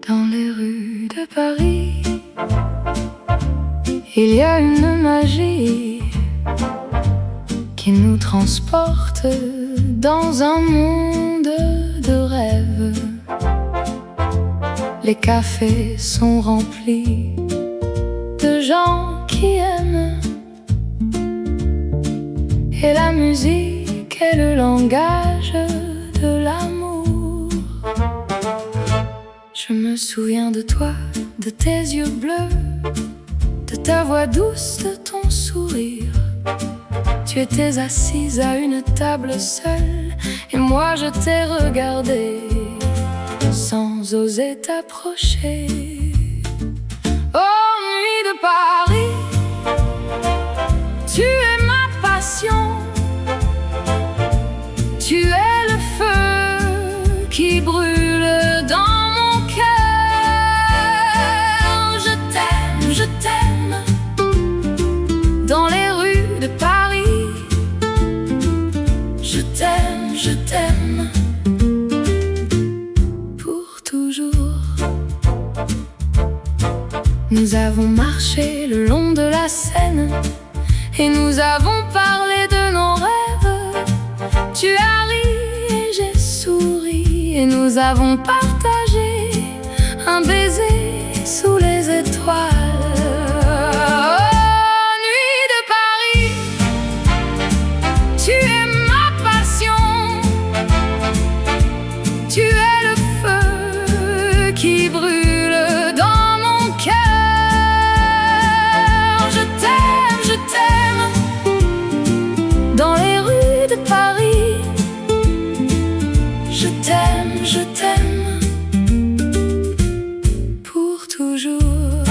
Dans les rues de Paris, il y a une magie qui nous transporte dans un monde de rêves. Les cafés sont remplis de gens qui aiment, et la musique est le langage de l'amour. Je me souviens de toi, de tes yeux bleus, de ta voix douce, de ton sourire. Tu étais assise à une table seule, et moi je t'ai regardé sans oser t'approcher. Oh, nuit de Paris, tu es ma passion. Tu es le feu qui brûle dans mon cœur. Je t'aime, dans les rues de Paris. Je t'aime, pour toujours. Nous avons marché le long de la Seine et nous avons parlé de nos rêves. Tu as ri et j'ai souri et nous avons partagé un baiser sous les étoiles. Oh, nuit de Paris, tu es ma passion. Tu es le feu qui brûle dans mon cœur. Je t'aime, dans les rues de Paris. Je t'aime, pour toujours.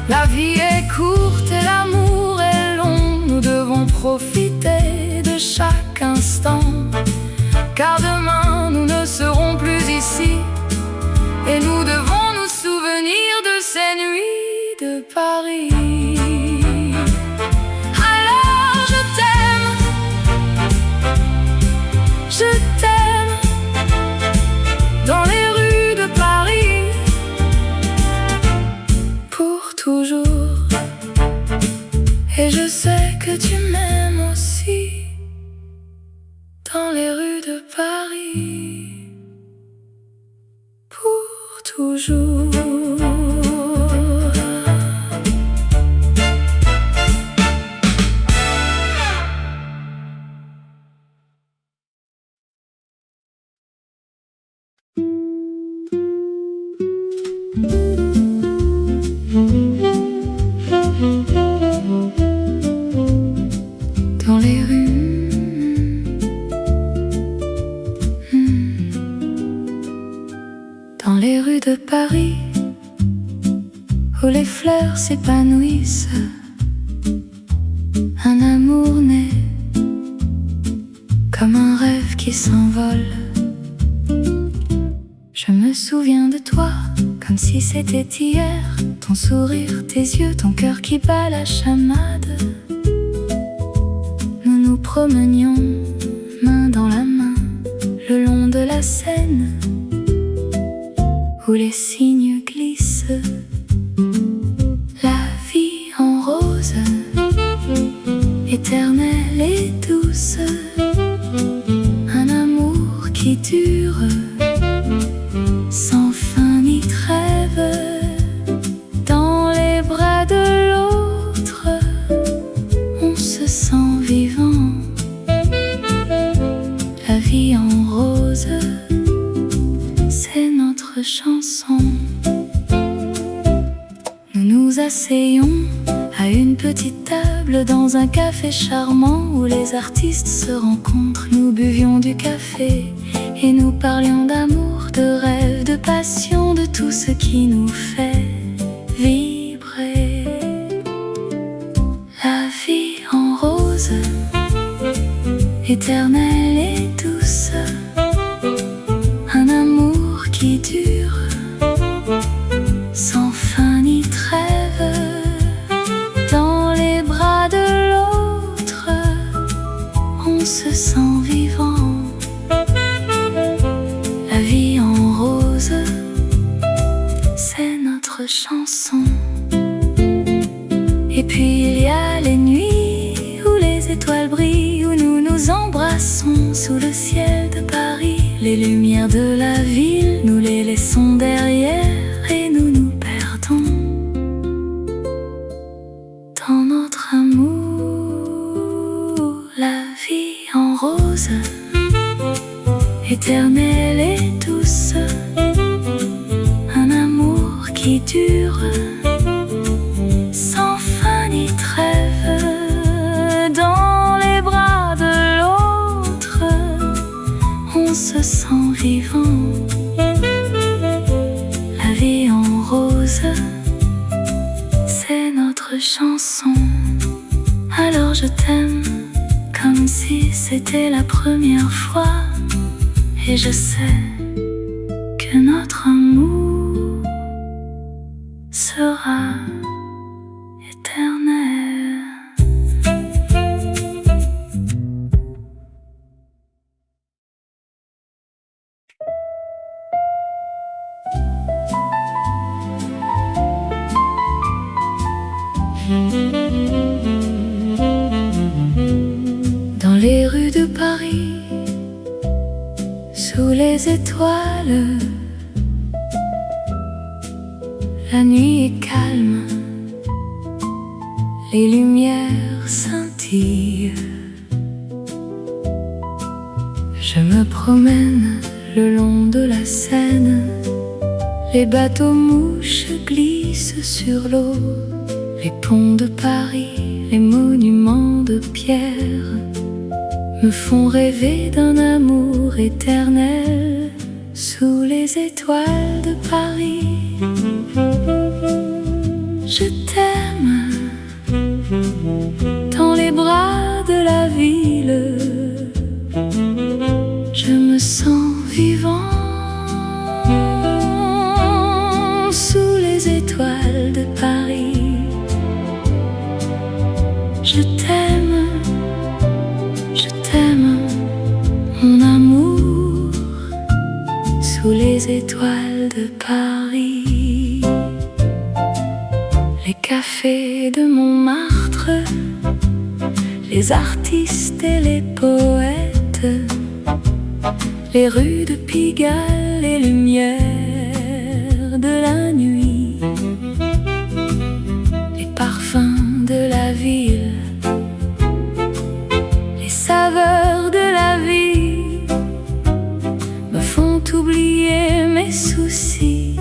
La vie est courte et l'amour est long. Nous devons profiter de chaque instant, car demain nous ne serons plus ici, et nous devons nous souvenir de ces nuits de Paris. Alors je t'aime, dans les rues de Paris, pour toujours. Et je sais que tu m'aimes aussi, dans les rues de Paris, pour toujours. Dans les rues, dans les rues de Paris, où les fleurs s'épanouissent, un amour naît comme un rêve qui s'envole. Je me souviens de toi comme si c'était hier, ton sourire, tes yeux, ton cœur qui bat la chamade. Nous nous promenions main dans la main le long de la Seine, où les cygnes glissent, la vie en rose, éternelle et douce, un amour qui dure sans fin ni trêve. Dans les bras de l'autre, on se sent vivant, la vie en rose, c'est notre chanson. Nous nous asseyons à une petite table dans un café charmant où les artistes se rencontrent. Nous buvions du café et nous parlions d'amour, de rêve, de passion, de tout ce qui nous fait vibrer. La vie en rose, éternelle et douce, un amour qui dure sans fin ni trêve. Dans les bras de l'autre, on se sent vivant, la vie en chanson. Et puis il y a les nuits où les étoiles brillent, où nous nous embrassons sous le ciel de Paris. Les lumières de la ville, nous les laissons derrière et nous nous perdons dans notre amour. La vie en rose, éternelle et douce, un amour qui dure sans fin ni trêve. Dans les bras de l'autre, on se sent vivant. La vie en rose, c'est notre chanson. Alors je t'aime comme si c'était la première fois. Et je sais que notre amour sera éternel. Dans les rues de Paris, sous les étoiles, la nuit est calme, les lumières scintillent. Je me promène le long de la Seine, les bateaux mouches glissent sur l'eau. Les ponts de Paris, les monuments de pierre me font rêver d'un amour éternel sous les étoiles de Paris. Je t'aime dans les bras de la ville. Je me sens vivant sous les étoiles de Paris. Je t'aime, mon amour, sous les étoiles de Paris. Les cafés de Montmartre, les artistes et les poètes, les rues de Pigalle, les lumières de la nuit, les parfums de la ville, les saveurs de la vie me font oublier mes soucis,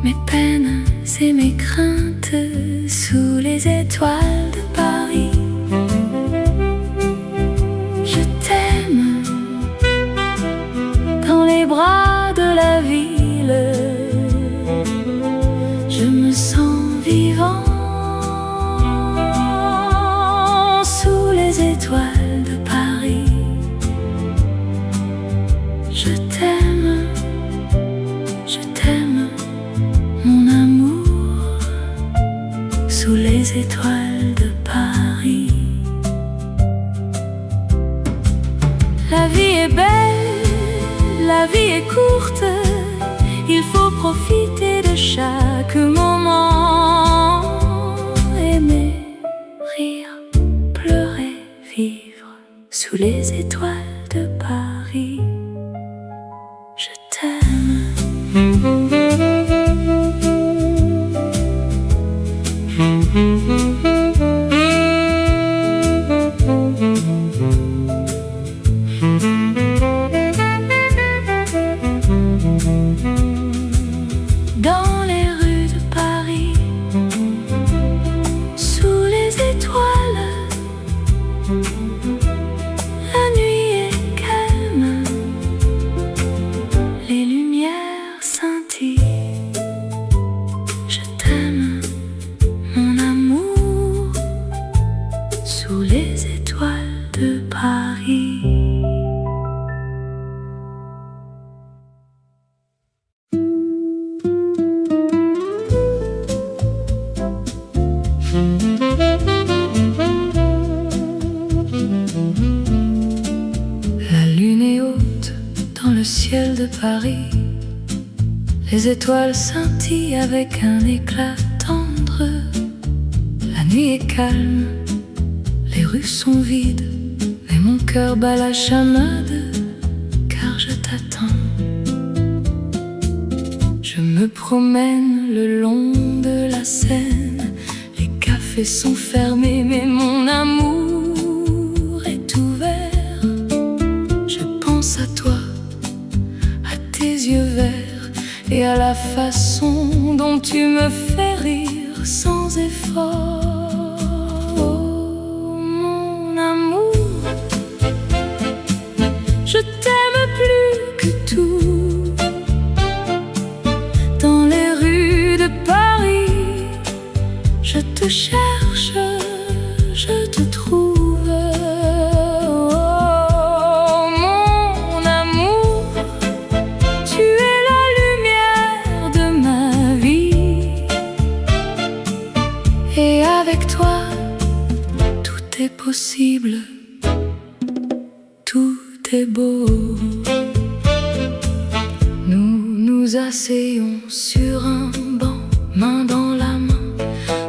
mes peines et mes craintes sous les étoiles de Paris. Je t'aime dans les bras de la ville. Je me sens vivant sous les étoiles de Paris. Je t'aime, mon amour, sous les étoiles de Paris. La vie est belle, la vie est courte, il faut profiter de chaque moment. Aimer, rire, pleurer, vivre sous les étoiles de Paris. Je t'aime. Dans les rues de Paris, sous les étoiles, la nuit est calme, les lumières scintillent. Je t'aime, mon amour, sous les étoiles de Paris. La lune est haute dans le ciel de Paris, Les étoiles scintillent avec un éclat tendre. La nuit est calme, les rues sont vides, mais mon cœur bat la chamade, car je t'attends. Je me promène le long de la Seine. Les cafés sont fermés, mais mon amour est ouvert. Je pense à toi, à tes yeux verts, et à la façon dont tu me fais rire sans effort. Oh, mon amour, je t'aime plus que tout. Dans les rues de Paris, je te cherche, je te trouve. Et avec toi, tout est possible, tout est beau. Nous nous asseyons sur un banc, main dans la main.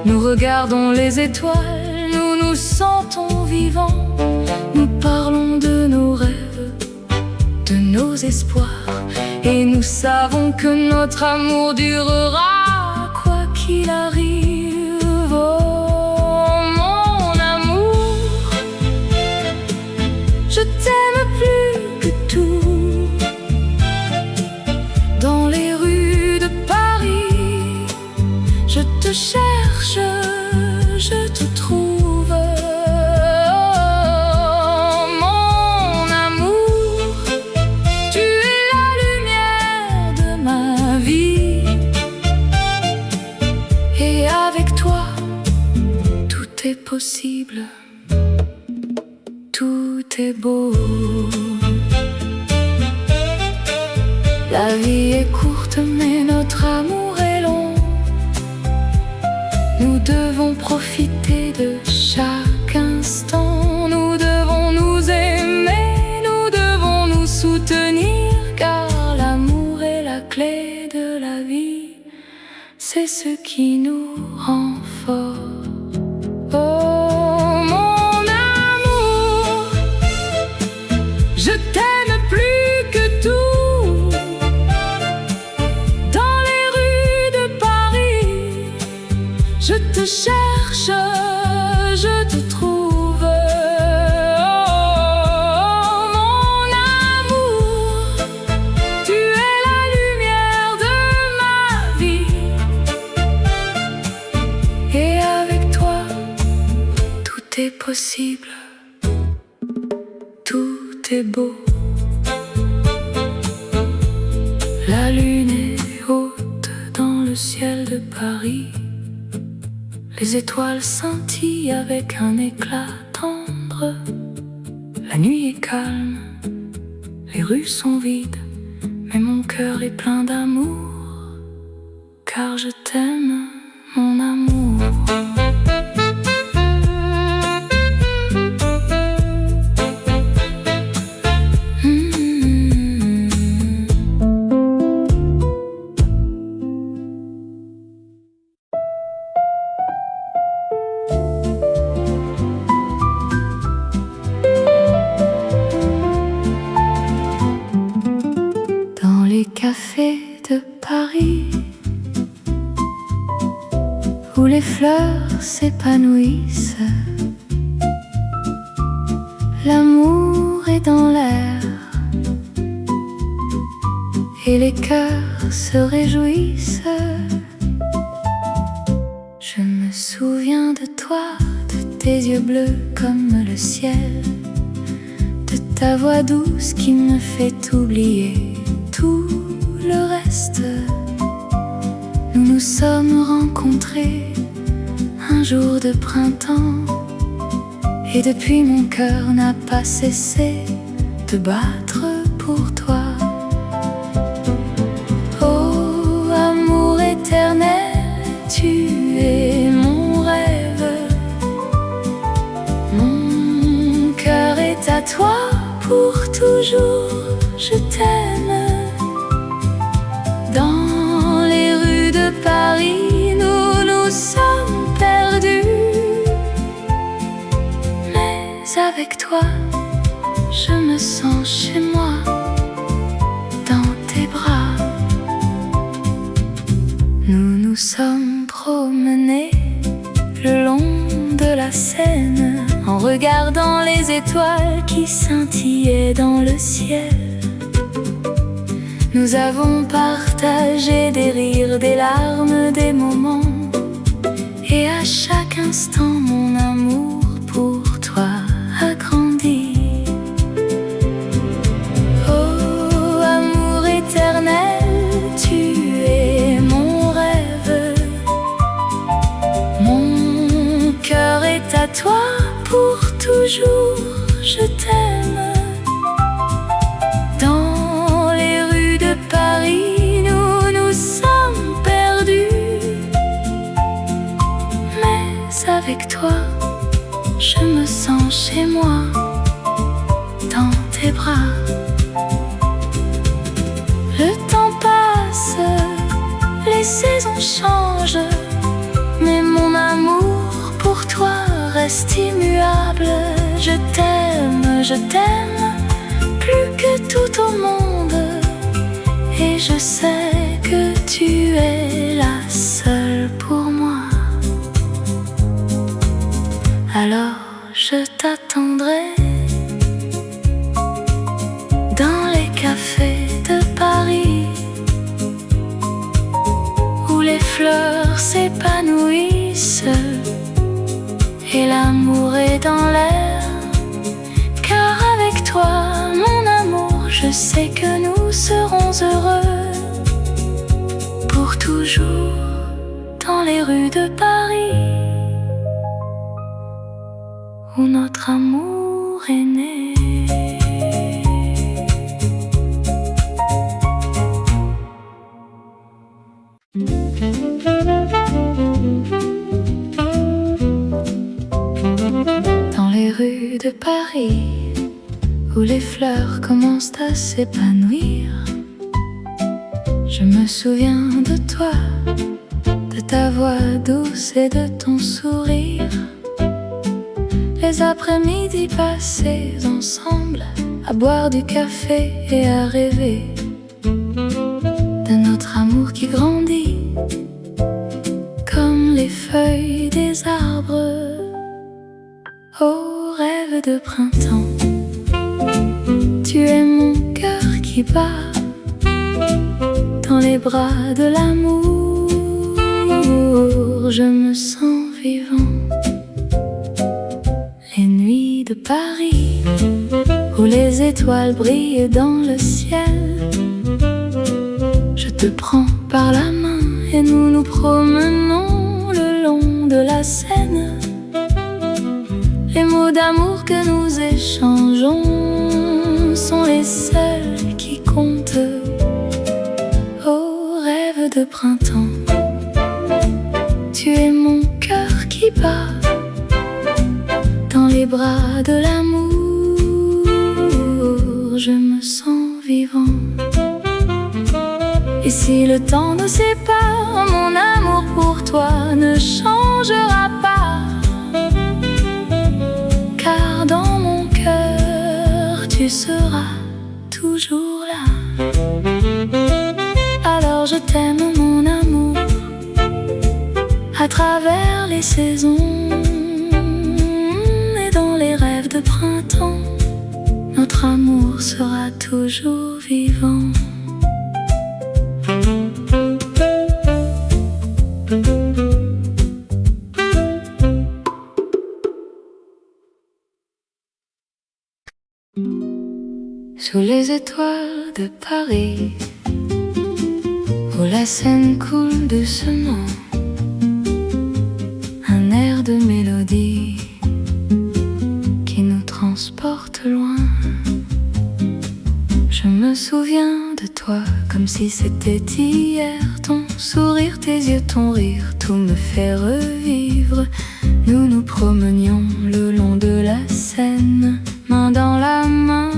Nous regardons les étoiles, nous nous sentons vivants. Nous parlons de nos rêves, de nos espoirs, et nous savons que notre amour durera quoi qu'il arrive. Oh, mon amour, je t'aime plus que tout. Dans les rues de Paris, je te cherche, je te trouve. Oh, mon amour, tu es la lumière de ma vie. Et avec toi, tout est possible, tout est beau. La vie est courte, mais notre amour est long. Nous devons profiter de chaque instant. Nous devons nous aimer, nous devons nous soutenir, car l'amour est la clé de la vie. C'est ce qui nous rend forts. Oh, mon amour, je t'aime plus que tout. Dans les rues de Paris, je te cherche, je te trouve. Oh, mon amour, tu es la lumière de ma vie. Et avec toi, tout est possible, tout est beau. La lune est haute dans le ciel de Paris. Les étoiles scintillent avec un éclat tendre. La nuit est calme, les rues sont vides, mais mon cœur est plein d'amour, car je t'aime, mon amour. Dans les cafés de Paris, où les fleurs s'épanouissent, l'amour est dans l'air, et les cœurs se réjouissent. Je me souviens de toi, de tes yeux bleus comme le ciel, de ta voix douce qui me fait oublier tout le reste. Nous nous sommes rencontrés un jour de printemps, et depuis mon cœur n'a pas cessé de battre pour toi. Oh, amour éternel, tu es mon rêve. Mon cœur est à toi pour toujours, je t'aime. Dans sens chez moi, dans tes bras. Nous nous sommes promenés le long de la Seine, en regardant les étoiles qui scintillaient dans le ciel. Nous avons partagé des rires, des larmes, des moments, et à chaque instant mon amour pour toi a grandi. Oh, amour éternel, tu es mon rêve. Mon cœur est à toi pour toujours, je t'aime. Dans les rues de Paris, nous nous sommes perdus, mais avec toi, je me sens chez moi, dans tes bras. Le temps passe, les saisons changent, mais mon amour pour toi reste immuable. Je t'aime, plus que tout au monde, et je sais que tu es la seule pour moi. Alors je t'attendrai dans les cafés de Paris, où les fleurs s'épanouissent et l'amour est dans l'air. Car avec toi, mon amour, je sais que nous serons heureux pour toujours dans les rues de Paris, où notre amour est né. Dans les rues de Paris, où les fleurs commencent à s'épanouir, je me souviens de toi, de ta voix douce et de ton sourire. Les après-midi passés ensemble, à boire du café et à rêver de notre amour qui grandit comme les feuilles des arbres. Oh, rêve de printemps, tu es mon cœur qui bat dans les bras de l'amour. Je me sens vivant. Les nuits de Paris, où les étoiles brillent dans le ciel, je te prends par la main et nous nous promenons le long de la Seine. Les mots d'amour que nous échangeons sont les seuls qui comptent. Oh, rêve de printemps, tu es mon cœur qui bat dans les bras de l'amour. Je me sens vivant. Et si le temps nous sépare, mon amour pour toi ne changera pas. Car dans mon cœur, tu seras toujours là. Alors je t'aime, mon amour, à travers les saisons et dans les rêves de printemps. Notre amour sera toujours vivant. Sous les étoiles de Paris, où la Seine coule doucement, un air de mélodie qui nous transporte loin. Je me souviens de toi comme si c'était hier. Ton sourire, tes yeux, ton rire, tout me fait revivre. Nous nous promenions le long de la Seine, main dans la main,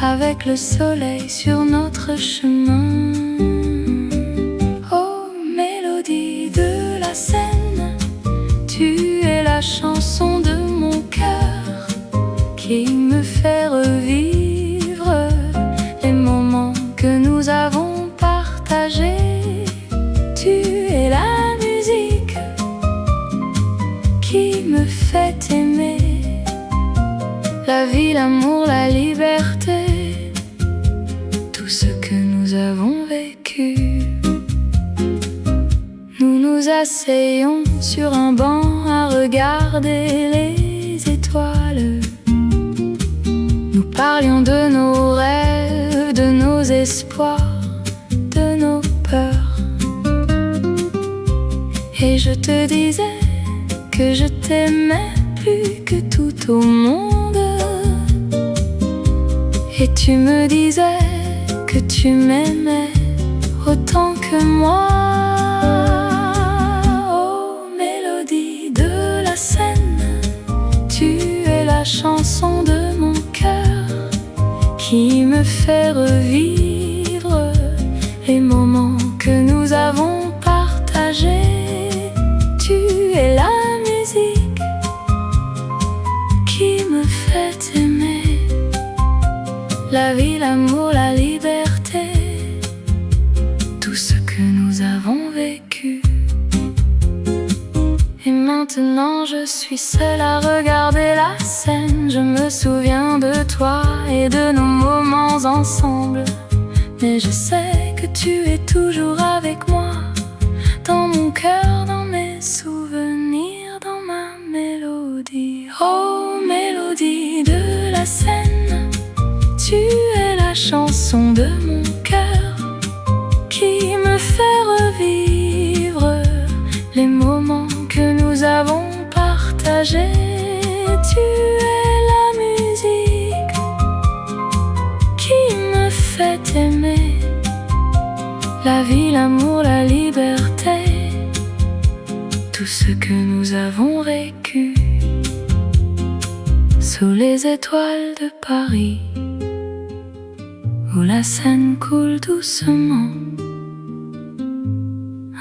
avec le soleil sur notre chemin. Oh, mélodie de la Seine, tu es la chanson de mon cœur qui me fait revivre la vie, l'amour, la liberté, tout ce que nous avons vécu. Nous nous asseyons sur un banc à regarder les étoiles. Nous parlions de nos rêves, de nos espoirs, de nos peurs. Et je te disais que je t'aimais plus que tout au monde. Et tu me disais que tu m'aimais autant que moi. Oh, mélodie de la Seine, tu es la chanson de mon cœur qui me fait revivre les moments que nous avons partagés. Tu es la musique qui me fait aimer la vie, l'amour, la liberté, tout ce que nous avons vécu. Et maintenant je suis seule à regarder la scène. Je me souviens de toi et de nos moments ensemble, mais je sais que tu es toujours avec moi, dans mon cœur, dans mes souvenirs, dans ma mélodie. Oh, mélodie de la Seine, tu es la chanson de mon cœur qui me fait revivre les moments que nous avons partagés. Tu es la musique qui me fait aimer la vie, l'amour, la liberté, tout ce que nous avons vécu. Sous les étoiles de Paris, où la Seine coule doucement,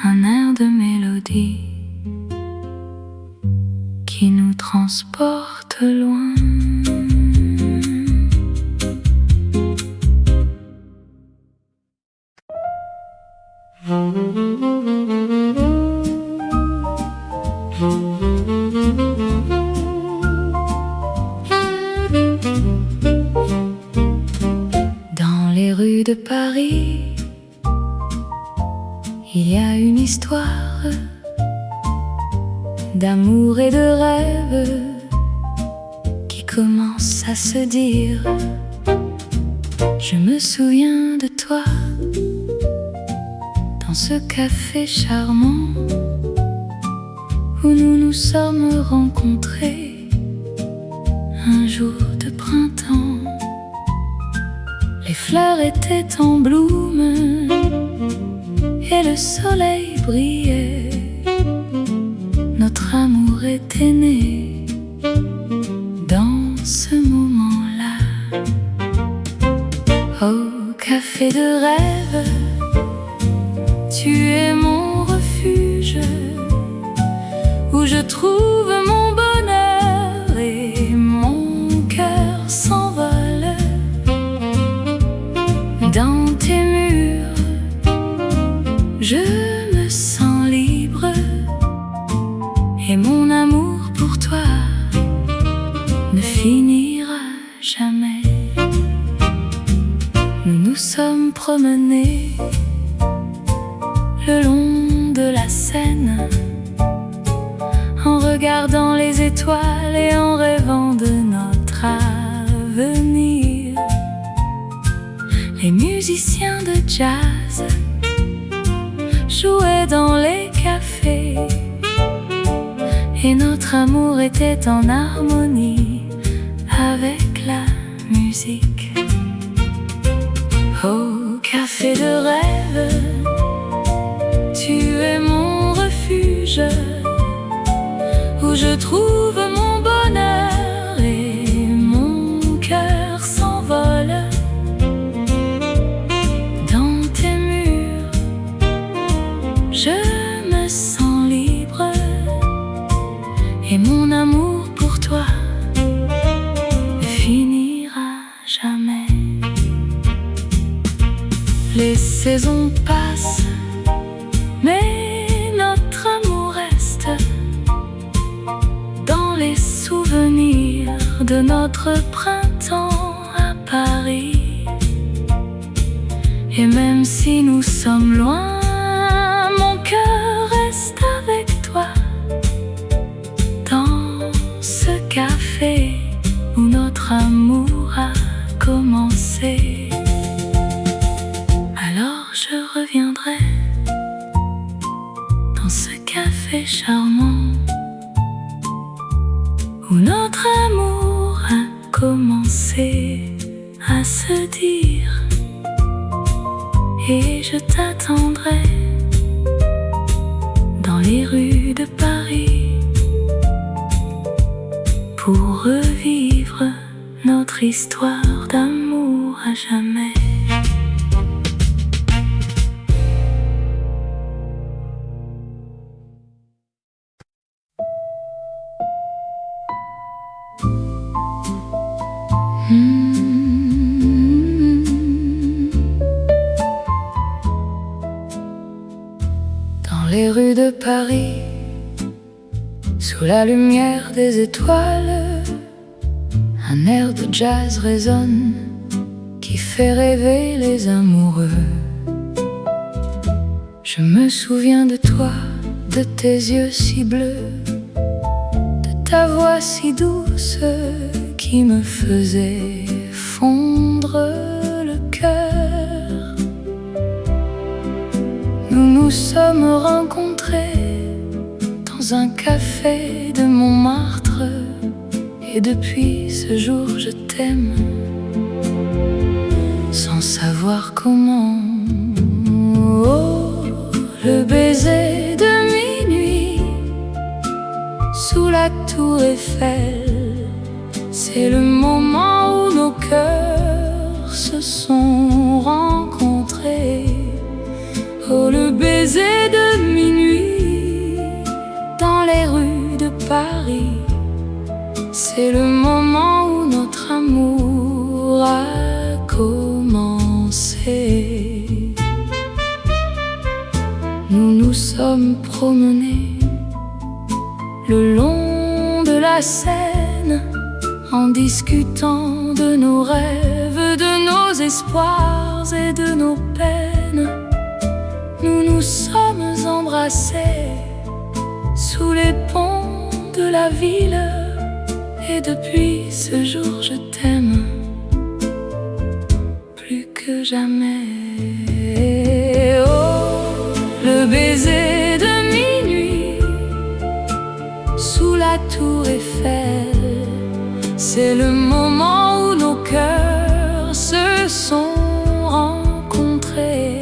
un air de mélodie qui nous transporte loin. Dans les rues de Paris, il y a une histoire d'amour et de rêve qui commence à se dire. Je me souviens de toi dans ce café charmant où nous nous sommes rencontrés un jour de printemps. Les fleurs étaient en bloom et le soleil brillait. Notre amour était né dans ce moment-là. Au café de rêve, tu es mon refuge où je trouve mon bonheur et mon cœur s'envole. Dans tes murs, je me sens libre et mon amour pour toi ne finira jamais. Nous nous sommes promenés le long de la Seine en regardant les étoiles et en rêvant de notre avenir. Les musiciens de jazz jouaient dans les cafés et notre amour était en harmonie avec la musique. Au café de rêve, tu es mon refuge où je trouve mon bonheur et mon cœur s'envole. Dans tes murs, je me sens libre et mon amour pour toi ne finira jamais. Les saisons passent, mais notre amour reste dans les souvenirs. de notre printemps à Paris. Et même si nous sommes loin, mon cœur reste avec toi. Dans ce café où notre amour a commencé. Alors je reviendrai dans ce café charmant où notre amour a commencé à se dire. Et je t'attendrai dans les rues de Paris pour revivre notre histoire d'amour à jamais. Dans les rues de Paris, sous la lumière des étoiles, un air de jazz résonne qui fait rêver les amoureux. Je me souviens de toi, de tes yeux si bleus, de ta voix si douce qui me faisait fondre le cœur. Nous nous sommes rencontrés dans un café de Montmartre. Et depuis ce jour je t'aime, sans savoir comment. Oh, le baiser de minuit sous la tour Eiffel, c'est le moment où nos cœurs se sont rencontrés. Oh, le baiser de minuit dans les rues de Paris, c'est le moment où notre amour a commencé. Nous nous sommes promenés le long de la Seine en discutant de nos rêves, de nos espoirs et de nos peines. Nous nous sommes embrassés sous les ponts de la ville. Et depuis ce jour je t'aime plus que jamais. Oh, le baiser de minuit sous la tour Eiffel, c'est le moment où nos cœurs se sont rencontrés.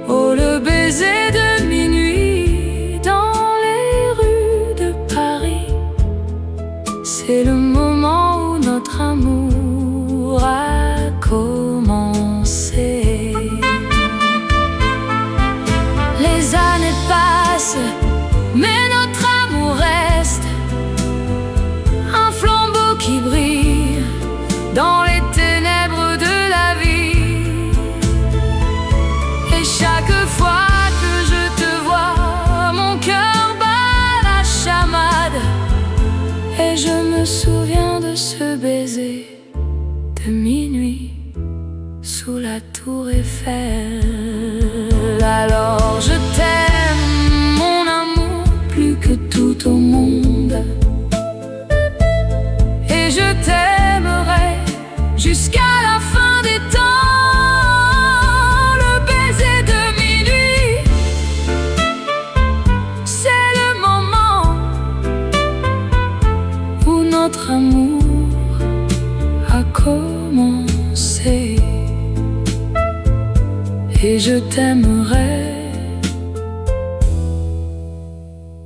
Oh, le baiser de minuit dans les rues de Paris, c'est le moment où notre amour a commencé. Les années passent, mais notre amour reste un flambeau qui brille dans les ténèbres de la vie. Et chaque fois que je te vois, mon cœur bat la chamade. Et je me souviens de ce baiser de minuit sous la tour Eiffel. Alors je t'aime, mon amour, plus que tout au monde. Et je t'aimerai jusqu'à la fin des temps. Le baiser de minuit, c'est le moment où notre amour a commencé. Et je t'aimerai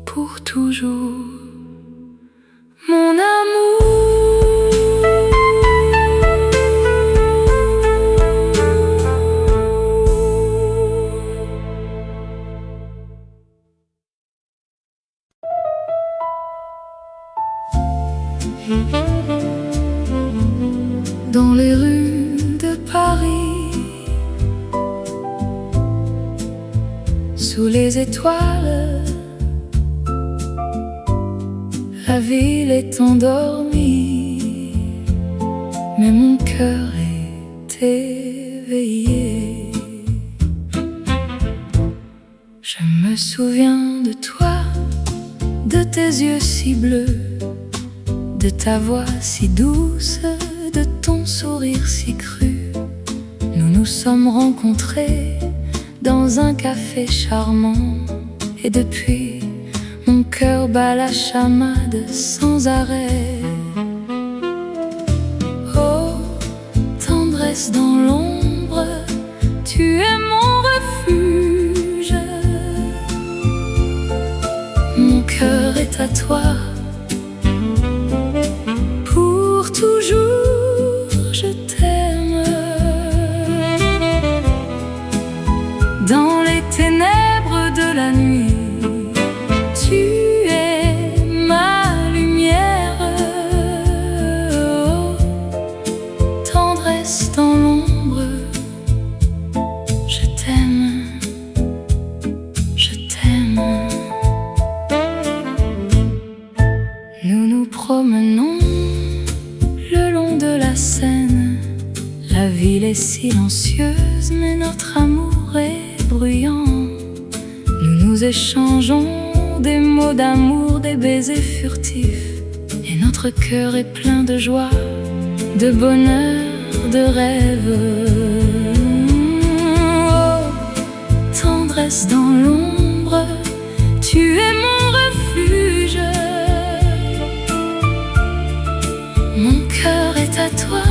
pour toujours, mon amour. Dans les rues de Paris, sous les étoiles, la ville est endormie. cœur est éveillé. Je me souviens de toi, de tes yeux si bleus, de ta voix si douce, de ton sourire si cru. Nous nous sommes rencontrés dans un café charmant, et depuis, mon cœur bat la chamade sans arrêt. Oh, tendresse dans l'ombre, tu es mon refuge. Mon cœur est à toi, pour toujours je t'aime. Dans les ténèbres de la nuit, tu es ma lumière. Oh, tendresse dans l'ombre, je t'aime, je t'aime. Nous nous promenons le long de la Seine. La ville est silencieuse, mais notre amour est bruyant. Nous nous échangeons des mots d'amour, des baisers furtifs, et notre cœur est plein de joie, de bonheur, de rêve. Oh, tendresse dans l'ombre, tu es mon refuge. Mon cœur est à toi,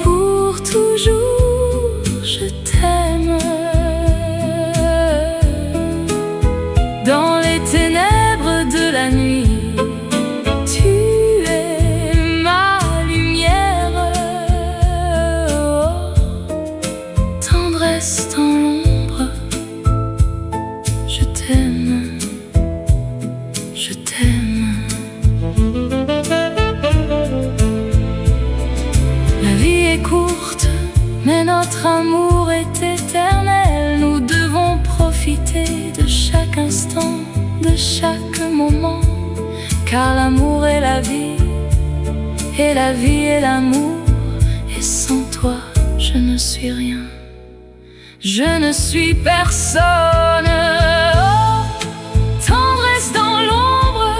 pour toujours je t'aime. Dans les ténèbres de la nuit, tu es ma lumière. Oh, tendresse dans l'ombre, je t'aime, je t'aime. La vie est courte, mais notre amour est éternel. Nous devons profiter de chaque instant, de chaque moment, car l'amour est la vie, et la vie est l'amour. Et sans toi, je ne suis rien, je ne suis personne. Oh, tendresse dans l'ombre,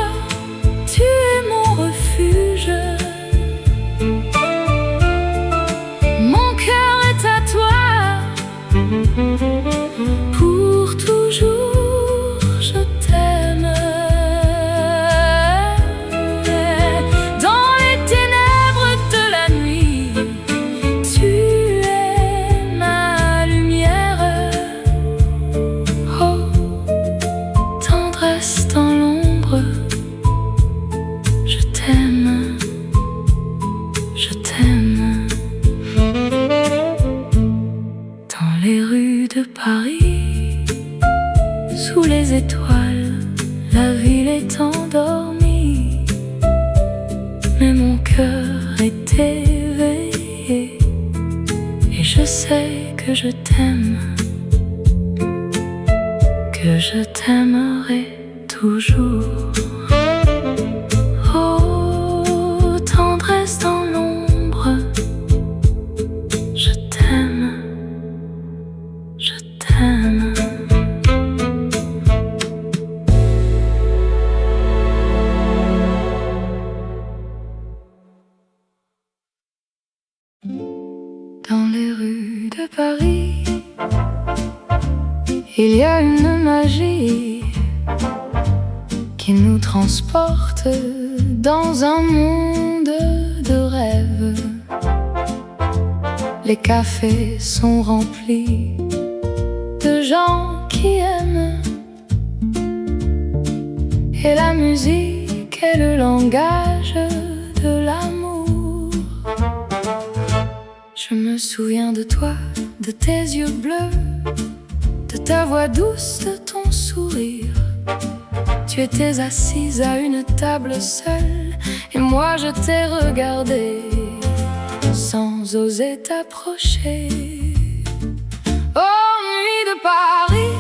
tu es mon refuge. Mon cœur est à toi, pour toujours je t'aime. Dans les ténèbres de la nuit, tu es ma lumière. Oh, tendresse dans l'ombre, je t'aime, je t'aime. Dans les rues de Paris, sous les étoiles, la ville est endormie, mais mon cœur est éveillé, et je sais que je t'aime, que je t'aimerai toujours. Oh, tendresse dans l'ombre, je t'aime, je t'aime. Dans les rues de Paris, il y a une magie qui nous transporte dans un monde de rêves. Les cafés sont remplis de gens qui aiment, et la musique est le langage de l'amour. Je me souviens de toi, de tes yeux bleus, de ta voix douce, de ton sourire. Tu étais assise à une table seule, et moi je t'ai regardé sans oser t'approcher. Oh, nuit de Paris,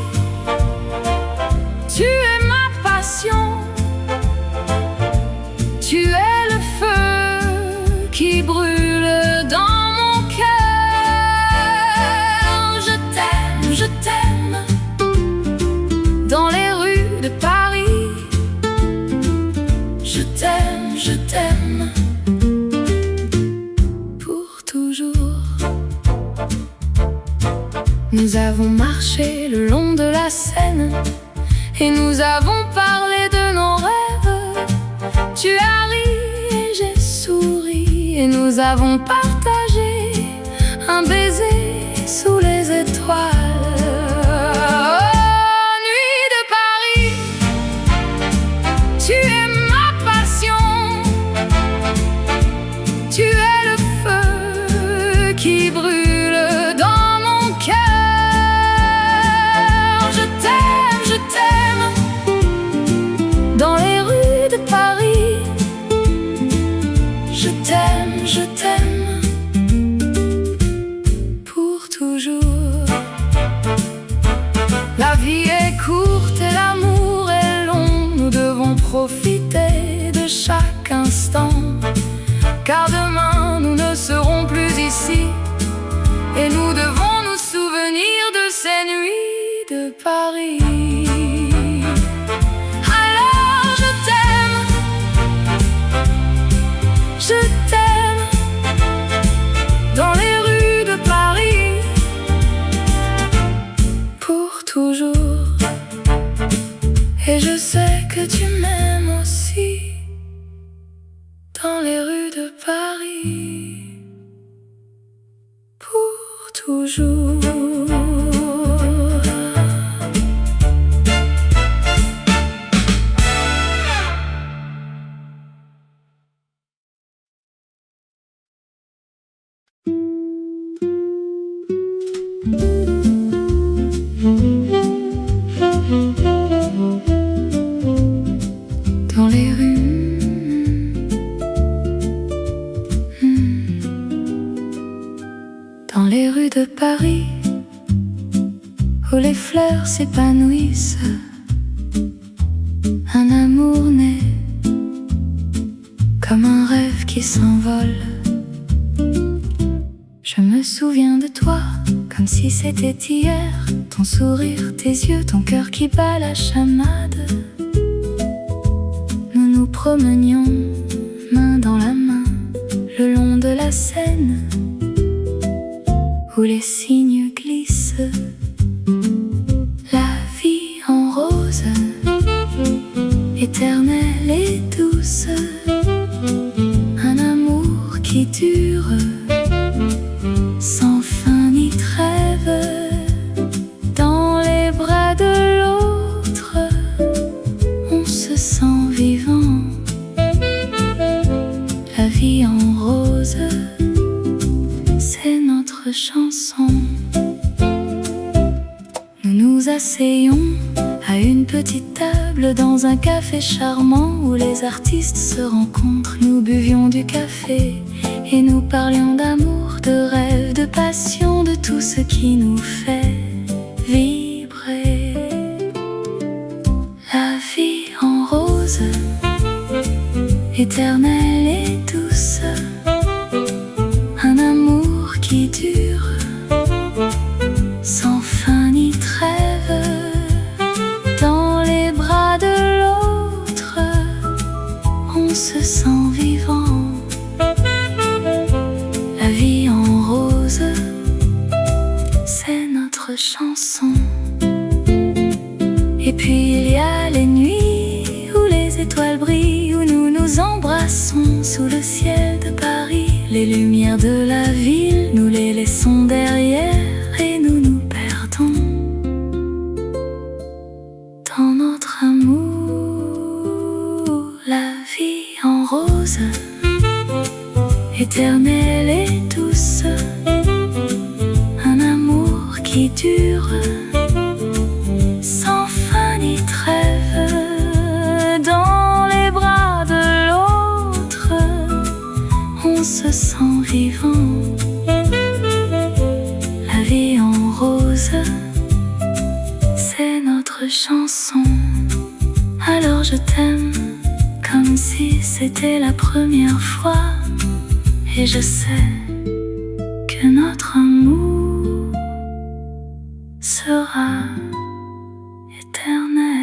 tu es ma passion, tu es le feu qui Nous avons marché le long de la Seine et nous avons parlé de nos rêves. Tu as ri et j'ai souri et nous avons partagé un baiser sous les étoiles. Oh, nuit de Paris, tu es ma passion. Tu es le feu qui brûle dans mon cœur. Je t'aime, dans les rues de Paris. Je t'aime, pour toujours. La vie est courte et l'amour est long. Nous devons profiter de chaque instant, car demain nous ne serons plus ici. Et nous devons nous souvenir de ces nuits de Paris. Alors je t'aime, dans les rues de Paris, pour toujours. Et je sais que tu m'aimes aussi, dans les rues de Paris, pour toujours. Dans les rues, dans les rues de Paris, où les fleurs s'épanouissent, un amour naît comme un rêve qui s'envole. Je me souviens de toi comme si c'était hier, ton sourire, tes yeux, ton cœur qui bat la chamade. Nous nous promenions main dans la main le long de la Seine, où les cygnes glissent. La vie en rose, éternelle et douce, un amour qui dure sans fin ni trêve. Dans les bras de l'autre, on se sent vivant. La vie en rose, c'est notre chanson. Nous nous asseyons à une petite table dans un café charmant où les artistes se rencontrent. Nous buvions du café et nous parlions d'amour, de rêve, de passion, de tout ce qui nous fait vibrer. La vie en rose, éternelle et douce, un amour qui dure sans fin ni trêve. Dans les bras de l'autre, on se sent vivant. La vie en rose, c'est notre chanson. Et puis il y a les nuits où les étoiles brillent, où nous nous embrassons sous le ciel de Paris. Les lumières de la ville, nous les laissons derrière et nous nous perdons dans notre amour. La vie en rose, éternelle et douce, un amour qui dure sans fin ni trêve. Dans les bras de l'autre, on se sent vivant. La vie en rose, c'est notre chanson. Alors je t'aime comme si c'était la première fois. Et je sais que notre amour sera éternel.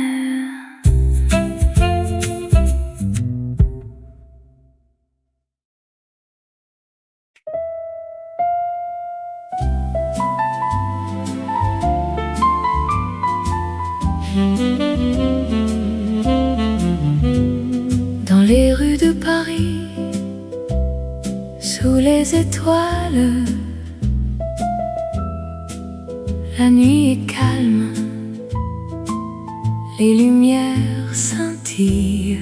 les étoiles. La nuit est calme, les lumières scintillent.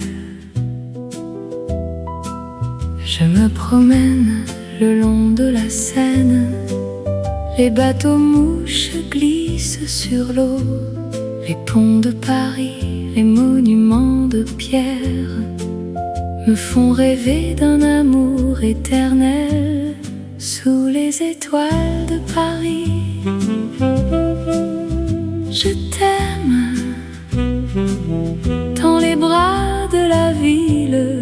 Je me promène le long de la Seine, les bateaux mouches glissent sur l'eau, les ponts de Paris, les monuments de pierre me font rêver d'un amour éternel sous les étoiles de Paris. Je t'aime dans les bras de la ville,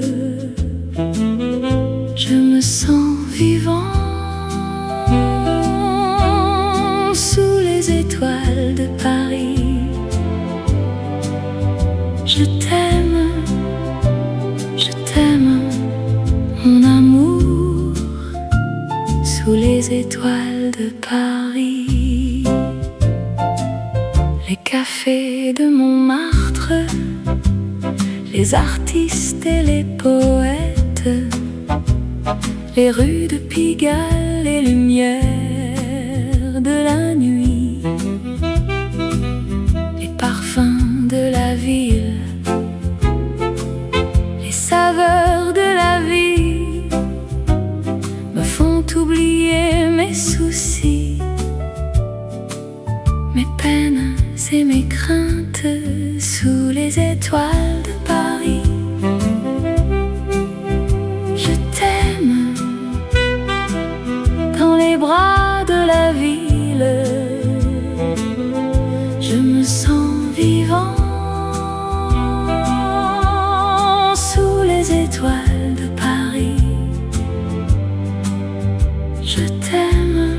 je me sens vivant sous les étoiles de Paris. Je t'aime, mon amour, sous les étoiles de Paris. Les cafés de Montmartre, les artistes et les poètes, les rues de Pigalle, les lumières de la nuit, les parfums de la ville, les saveurs de la vie me font oublier mes soucis, mes peines et mes craintes sous les étoiles de Paris. Je t'aime dans les bras de la ville, je me sens vivant sous les étoiles de Paris. Je t'aime,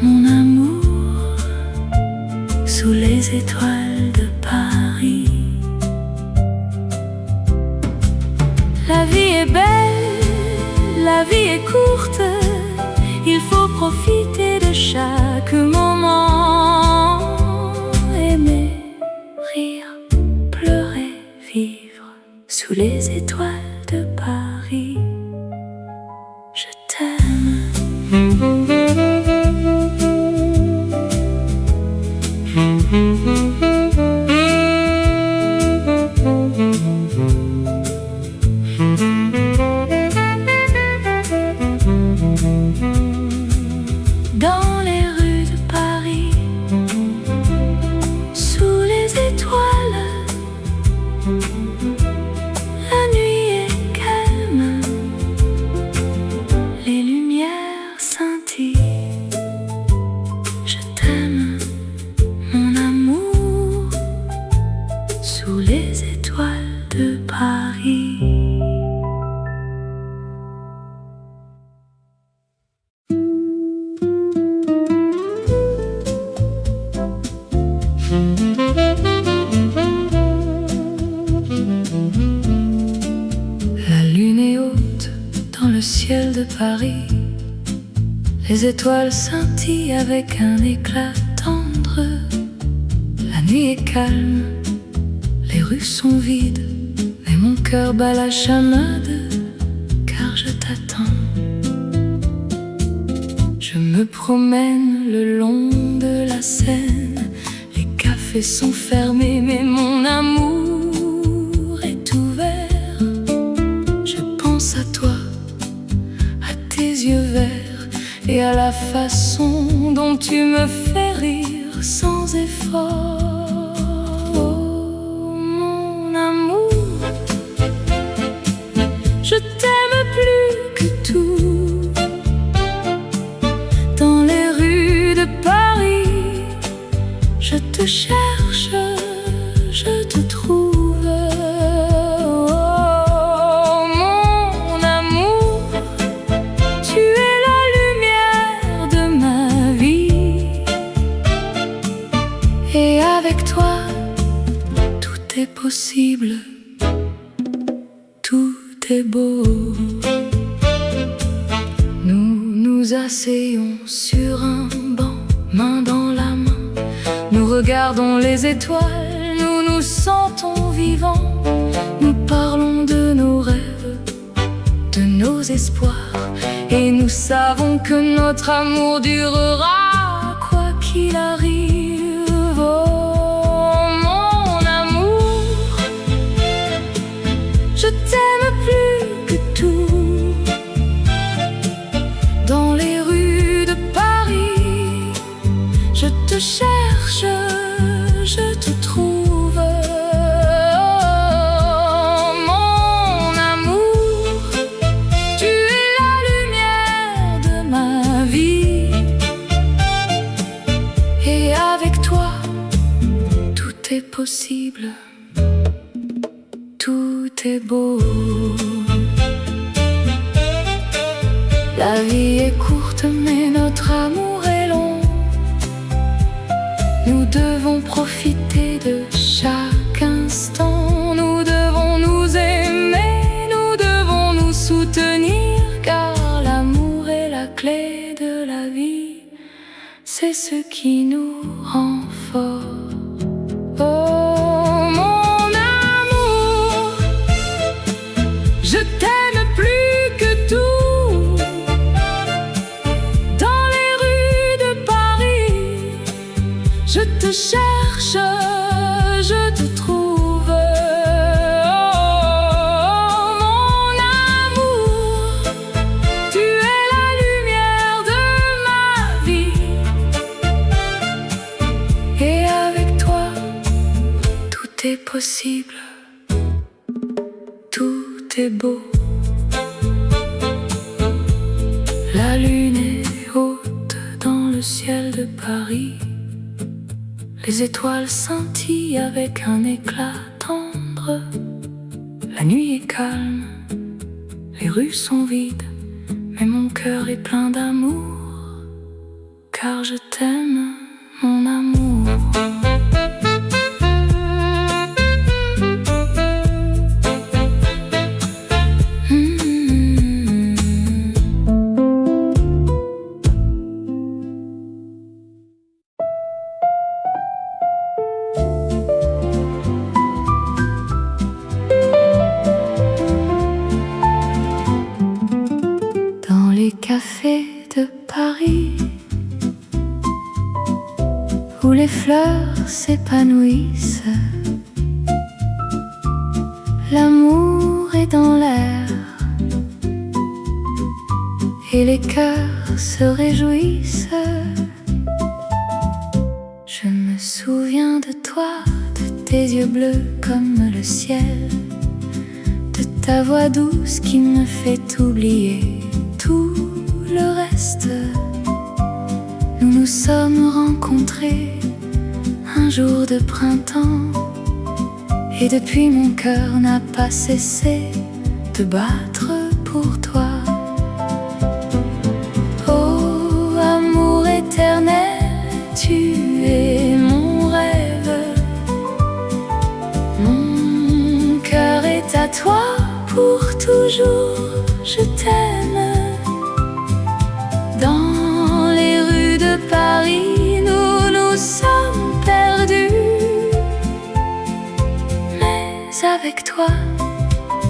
mon amour, sous les étoiles de Paris. La vie est belle, la vie est courte, il faut profiter de chaque moment. Aimer, rire, pleurer, vivre sous les étoiles de Paris. Je t'aime. Dans les rues de Paris, sous les étoiles, la nuit est calme, les lumières scintillent. Je t'aime, mon amour, sous les étoiles de Paris. La lune est haute dans le ciel de Paris, les étoiles scintillent avec un éclat tendre. La nuit est calme, les rues sont vides, mais mon cœur bat la chamade, car je t'attends. Je me promène le long de la Seine, les cafés sont fermés, mais mon amour est ouvert. Je pense à toi, à tes yeux verts, et à la façon dont tu me fais rire sans effort. Oh, mon amour, je t'aime plus que tout. Dans les rues de Paris, je te cherche, je te trouve. Oh, mon amour, tu es la lumière de ma vie. Et avec toi, tout est possible, tout est beau. Nous nous asseyons sur un banc, main dans la main. Nous regardons les étoiles, nous nous sentons vivants. Nous parlons de nos rêves, de espoirs. Et nous savons que notre amour durera, quoi qu'il arrive. Oh, mon amour, je t'aime plus que tout. Dans les rues de Paris, je te cherche, je te trouve. Possible, tout est beau. La vie est courte mais notre amour est long. Nous devons profiter de chaque instant. Nous devons nous aimer, nous devons nous soutenir, car l'amour est la clé de la vie. C'est ce qui nous rend forts. Oh, mon amour, je t'aime plus que tout. Dans les rues de Paris, je te cherche, je te trouve. Oh, mon amour, tu es la lumière de ma vie. Et avec toi, tout est possible, tout est beau. La lune est haute dans le ciel de Paris. Les étoiles scintillent avec un éclat tendre. La nuit est calme, les rues sont vides, mais mon cœur est plein d'amour, car je t'aime, mon amour. Café de Paris, où les fleurs s'épanouissent, l'amour est dans l'air et les cœurs se réjouissent. Je me souviens de toi, de tes yeux bleus comme le ciel, de ta voix douce qui me fait oublier tout le reste. Nous nous sommes rencontrés un jour de printemps, et depuis mon cœur n'a pas cessé de battre pour toi. Oh, amour éternel, tu es mon rêve. Mon cœur est à toi pour toujours, je t'aime. Dans les rues de Paris, nous nous sommes perdus, mais avec toi,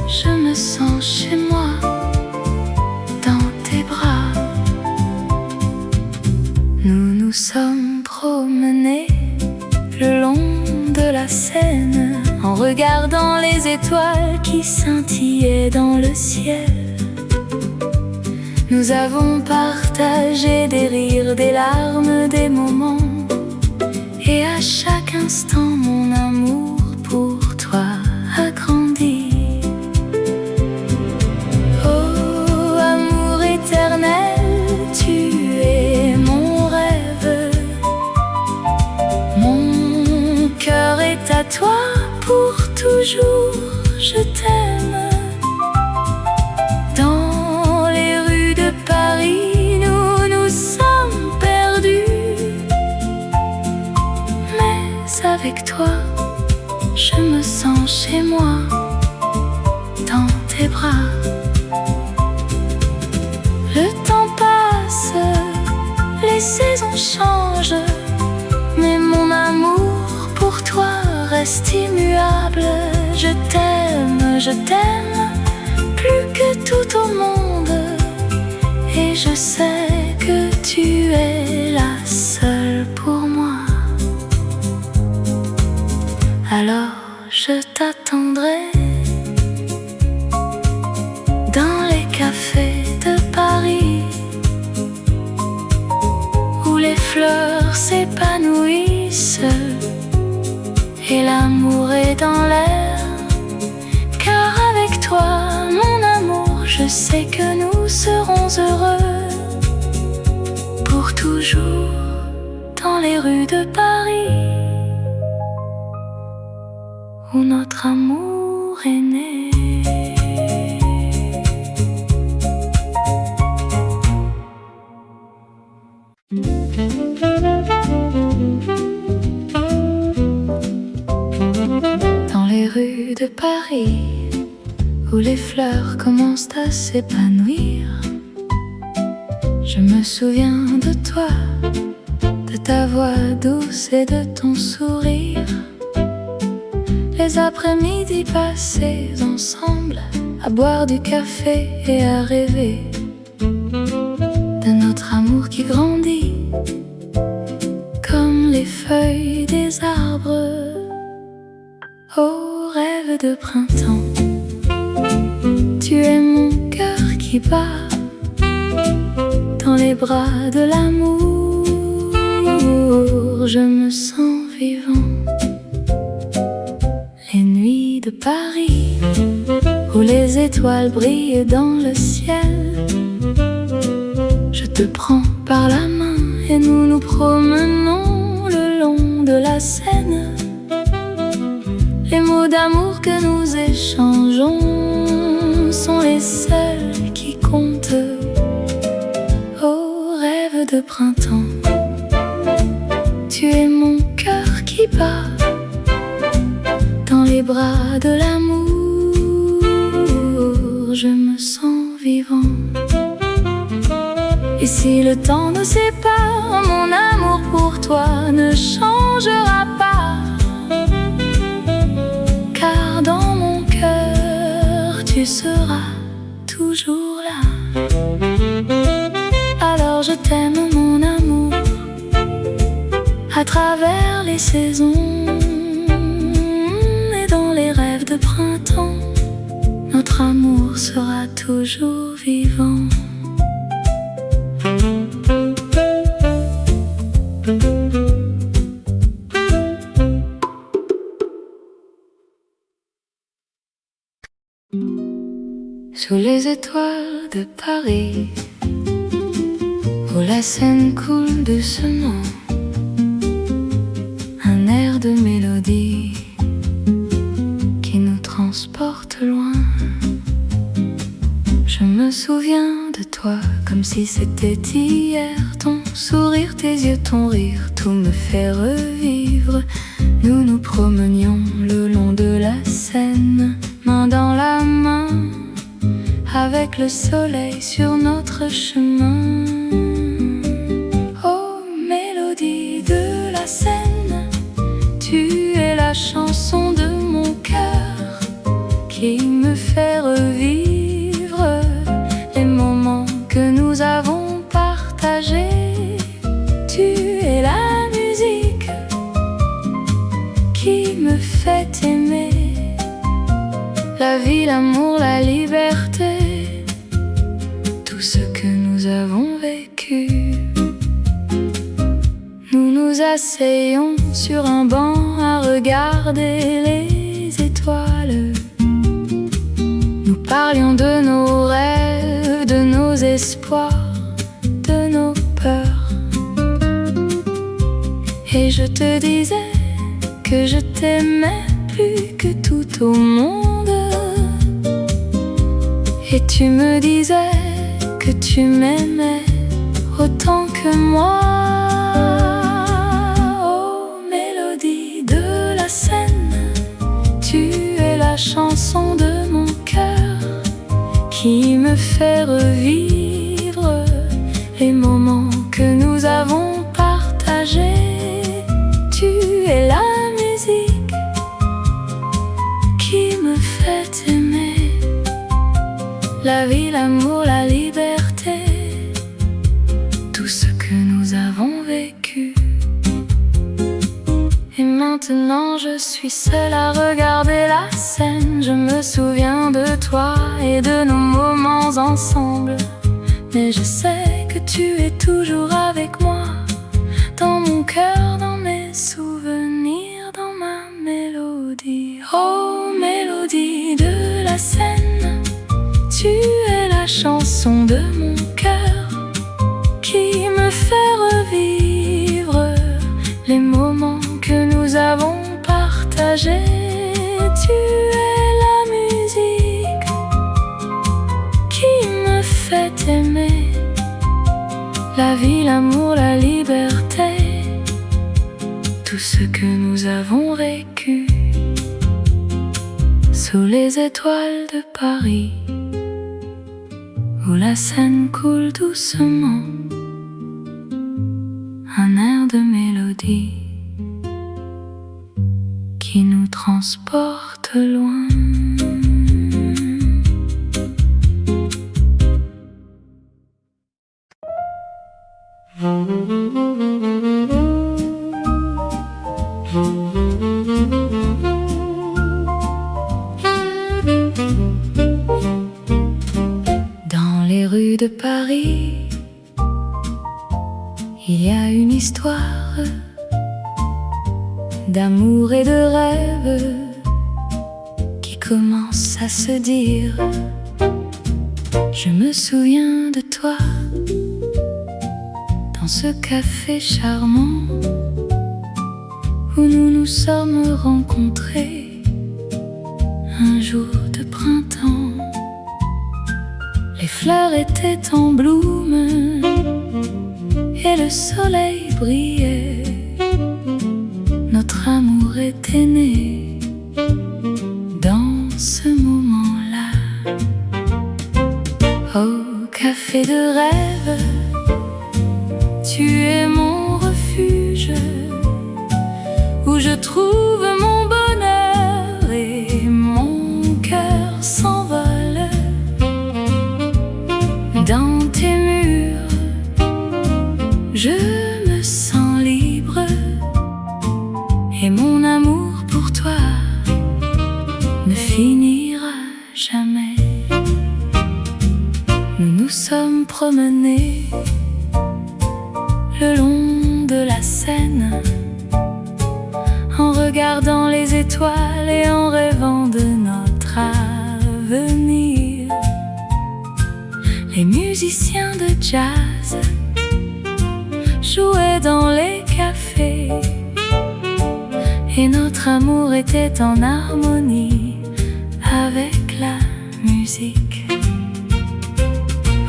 je me sens chez moi, dans tes bras. Nous nous sommes promenés le long de la Seine, en regardant les étoiles qui scintillaient dans le ciel. Nous avons partagé des rires, des larmes, des moments, et à chaque instant mon amour pour toi a grandi. Oh, amour éternel, tu es mon rêve. Mon cœur est à toi pour toujours, je t'aime. Paris, nous nous sommes perdus, mais avec toi, je me sens chez moi, dans tes bras. Le temps passe, les saisons changent, mais mon amour pour toi reste immuable. Je t'aime plus que tout au monde. Et je sais que tu es la seule pour moi. Alors je t'attendrai dans les cafés de Paris, où les fleurs s'épanouissent et l'amour est dans l'air. Car avec toi, mon amour, je sais que nous serons heureux pour toujours dans les rues de Paris, où notre amour est né. Dans les rues de Paris, où les fleurs commencent à s'épanouir, je me souviens de toi, de ta voix douce et de ton sourire. Les après-midi passés ensemble, à boire du café et à rêver de notre amour qui grandit comme les feuilles des arbres. Oh, rêve de printemps, tu es mon cœur qui bat dans les bras de l'amour. Je me sens vivant. Les nuits de Paris, où les étoiles brillent dans le ciel, je te prends par la main et nous nous promenons le long de la Seine. Les mots d'amour que nous échangeons sont les seuls qui comptent. Oh, rêve de printemps, tu es mon cœur qui bat dans les bras de l'amour. Je me sens vivant. Et si le temps nous sépare, mon amour pour toi ne changera pas. Car dans mon cœur, tu seras toujours là. Alors je t'aime, mon amour, à travers les saisons. Et dans les rêves de printemps, notre amour sera toujours vivant. Sous les étoiles de Paris, où la Seine coule doucement, un air de mélodie qui nous transporte loin. Je me souviens de toi comme si c'était hier. Ton sourire, tes yeux, ton rire, tout me fait revivre. Nous nous promenions le long de la Seine, main dans la main, avec le soleil sur notre chemin. Oh, mélodie de la Seine, tu es la chanson de mon cœur qui me fait revivre les moments que nous avons partagés. Tu es la musique qui me fait aimer la vie, l'amour, la liberté, tout ce que nous avons vécu. Nous nous asseyons sur un banc à regarder les étoiles. Nous parlions de nos rêves, de nos espoirs, de nos peurs. Et je te disais que je t'aimais plus que tout au monde. Et tu me disais que tu m'aimais autant que moi. Oh, mélodie de la Seine, tu es la chanson de mon cœur qui me fait revivre les moments que nous avons partagés. Tu es la musique qui me fait aimer la vie, l'amour, la liberté, tout ce que nous avons vécu. Et maintenant je suis seule à regarder la scène. Je me souviens de toi et de nos moments ensemble, mais je sais que tu es toujours avec moi, dans mon cœur, dans mes souvenirs, dans ma mélodie. Oh, mélodie de la Seine, tu es la chanson de mon cœur qui me fait revivre les moments que nous avons partagés. Tu es la musique qui me fait aimer la vie, l'amour, la liberté, tout ce que nous avons vécu sous les étoiles de Paris, où la Seine coule doucement, un air de mélodie qui nous transporte loin. Dans les rues de Paris, il y a une histoire d'amour et de rêve qui commence à se dire. Je me souviens de toi dans ce café charmant où nous nous sommes rencontrés un jour de printemps. Les fleurs étaient en bloom et le soleil brillait. Notre amour était né dans ce moment-là. Au café de rêve, tu es mon refuge, où je trouve mon bonheur et mon cœur s'envole. Dans tes murs, je me sens libre, et mon amour pour toi ne finira jamais. Nous nous sommes promenés le long de la Seine, en regardant les étoiles et en rêvant de notre avenir. Les musiciens de jazz jouaient dans les cafés, et notre amour était en harmonie avec la musique.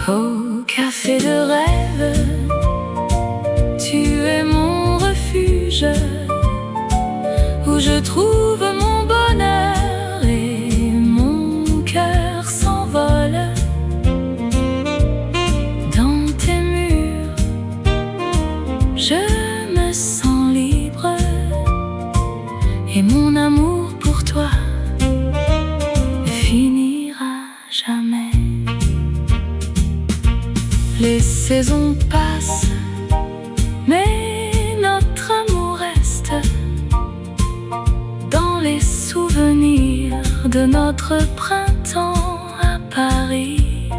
Au café de rêve, tu es mon refuge, où je trouve mon bonheur et mon cœur s'envole. Dans tes murs, je me sens libre, et mon amour pour toi ne finira jamais. Les saisons passent, mais notre amour reste dans les souvenirs de notre printemps à Paris.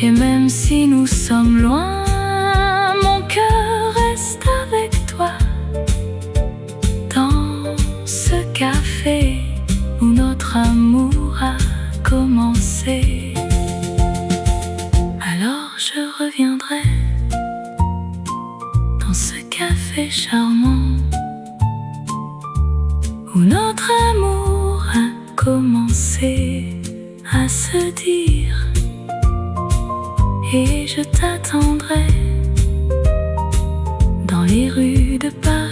Et même si nous sommes loin, mon cœur reste avec toi dans ce café où notre amour a commencé. Alors je reviendrai dans ce café charmant où notre amour a commencé à se dire. Et je t'attendrai dans les rues de Paris.